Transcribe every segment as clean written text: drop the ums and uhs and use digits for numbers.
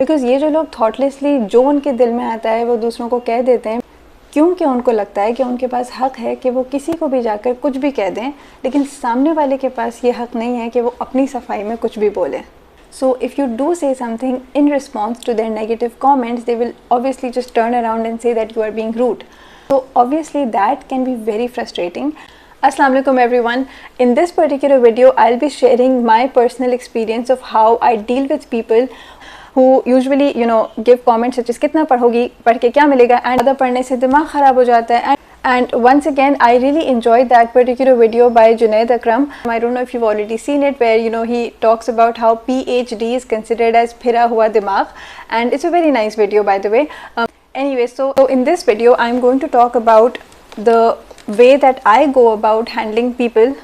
Because ये जो लोग थॉटलेसली जो उनके दिल में आता है वो दूसरों को कह देते हैं, क्योंकि उनको लगता है कि उनके पास हक है कि वो किसी को भी जाकर कुछ भी कह दें, लेकिन सामने वाले के पास ये हक नहीं है कि वो अपनी सफाई में कुछ भी बोलें. So if you do say something in response to their negative comments, they will obviously just turn around and say that you are being rude. So obviously that can be very frustrating. Assalamu alaikum everyone. In this particular video, I'll be sharing my personal experience of how I deal with people who usually give comments such as कितना पढ़ोगी, पढ़ के क्या मिलेगा, and ज़्यादा पढ़ने से दिमाग ख़राब हो जाता है. And once again, I really enjoyed that particular video by Junaid Akram. I don't know if you've already seen it, where he talks about how PhD is considered as phira hua dimag, and it's a very nice video, by the way. Anyway, so in this video, I'm going to talk about the way that I go about handling people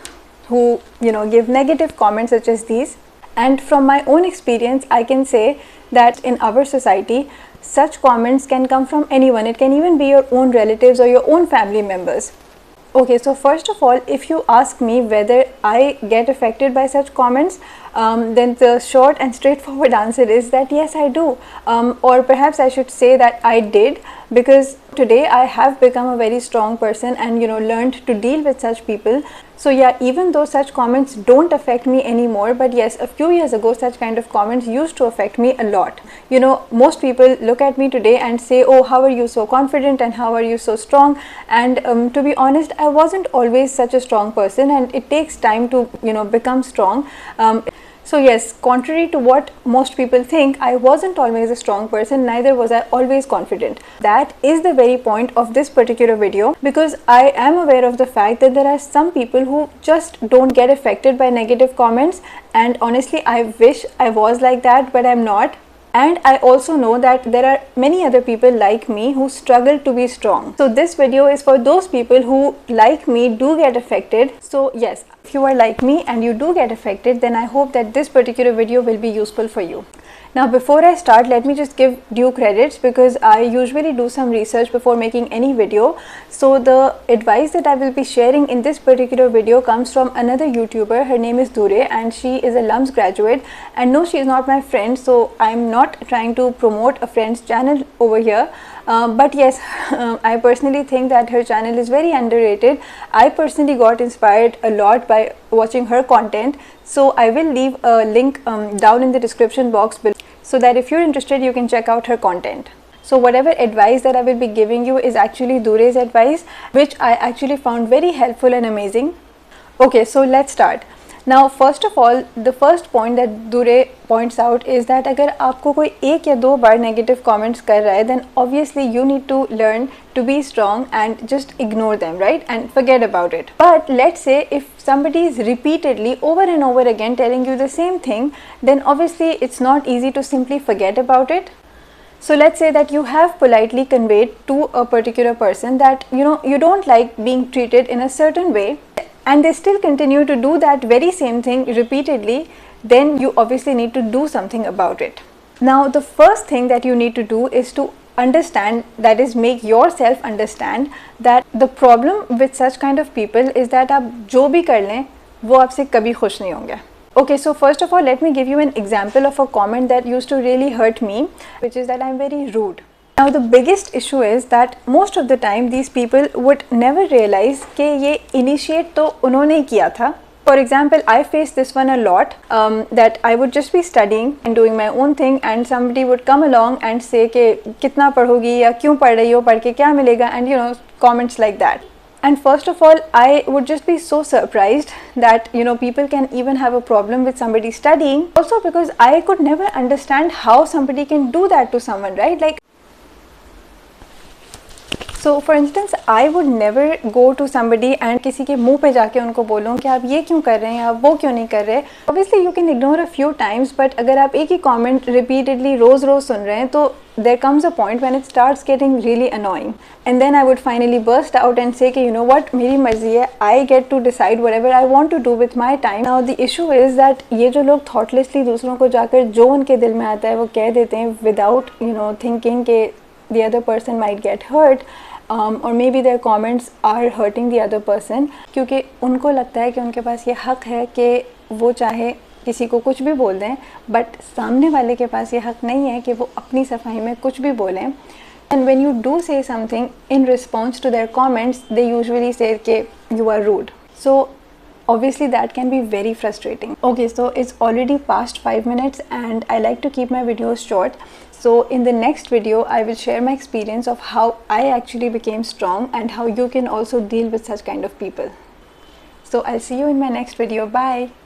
who give negative comments such as these. And from my own experience, I can say that in our society, such comments can come from anyone. It can even be your own relatives or your own family members. Okay, so first of all, if you ask me whether I get affected by such comments, then the short and straightforward answer is that yes, I do. Or perhaps I should say that I did, because today I have become a very strong person and learned to deal with such people. So yeah, even though such comments don't affect me anymore, but yes, a few years ago such kind of comments used to affect me a lot. Most people look at me today and say, oh, how are you so confident and how are you so strong? And to be honest, I wasn't always such a strong person, and it takes time to become strong. So yes, contrary to what most people think, I wasn't always a strong person, neither was I always confident. That is the very point of this particular video, because I am aware of the fact that there are some people who just don't get affected by negative comments, and honestly I wish I was like that, but I'm not. And I also know that there are many other people like me who struggle to be strong. So this video is for those people who, like me, do get affected. So yes, if you are like me and you do get affected, then I hope that this particular video will be useful for you. Now before I start, let me just give due credits, because I usually do some research before making any video. So the advice that I will be sharing in this particular video comes from another YouTuber. Her name is Durre, and she is a LUMS graduate. And no, she is not my friend, so I'm not trying to promote a friend's channel over here. But yes, I personally think that her channel is very underrated. I personally got inspired a lot by watching her content. So I will leave a link down in the description box below, so that if you're interested, you can check out her content. So whatever advice that I will be giving you is actually Durre's advice, which I actually found very helpful and amazing. Okay, so let's start. Now first of all, the first point that Durre points out is that अगर आपको कोई एक या दो बार negative comments कर रहा है, then obviously you need to learn to be strong and just ignore them, right, and forget about it. But let's say if somebody is repeatedly over and over again telling you the same thing, then obviously it's not easy to simply forget about it. So let's say that you have politely conveyed to a particular person that you don't like being treated in a certain way, and they still continue to do that very same thing repeatedly, then you obviously need to do something about it. Now the first thing that you need to do is to understand, that is make yourself understand that the problem with such kind of people is that आप जो भी कर लें वो आपसे कभी खुश नहीं होंगे. Okay, so first of all, let me give you an example of a comment that used to really hurt me, which is that I'm very rude. Now the biggest issue is that most of the time these people would never realize कि ये initiate तो उन्होंने किया था. For example, I faced this one a lot, that I would just be studying and doing my own thing, and somebody would come along and say कि कितना पढ़ोगी या क्यों पढ़ रही हो, पढ़ के क्या मिलेगा, and comments like that. And first of all, I would just be so surprised that people can even have a problem with somebody studying. Also because I could never understand how somebody can do that to someone, right? Like, so for instance, I would never go to somebody and किसी के मुंह पे जाके उनको बोलूँ कि आप ये क्यों कर रहे हैं, आप वो क्यों नहीं कर रहे. Obviously you can ignore a few times, but अगर आप एक ही comment repeatedly रोज सुन रहे हैं, तो there comes a point when it starts getting really annoying, and then I would finally burst out and say कि what, मेरी मर्जी है, I get to decide whatever I want to do with my time. Now the issue is that ये जो लोग thoughtlessly दूसरों को जाकर जो उनके दिल में आता है वो कह देते हैं without thinking कि the other person might get hurt. or maybe their comments are hurting the other person, क्योंकि उनको लगता है कि उनके पास ये हक है कि वो चाहे किसी को कुछ भी बोल दें, बट सामने वाले के पास ये हक नहीं है कि वो अपनी सफाई में कुछ भी बोलें। And when you do say something in response to their comments, they usually say that you are rude. So obviously that can be very frustrating. Okay, so it's already past 5 minutes and I like to keep my videos short. So in the next video, I will share my experience of how I actually became strong and how you can also deal with such kind of people. So I'll see you in my next video. Bye.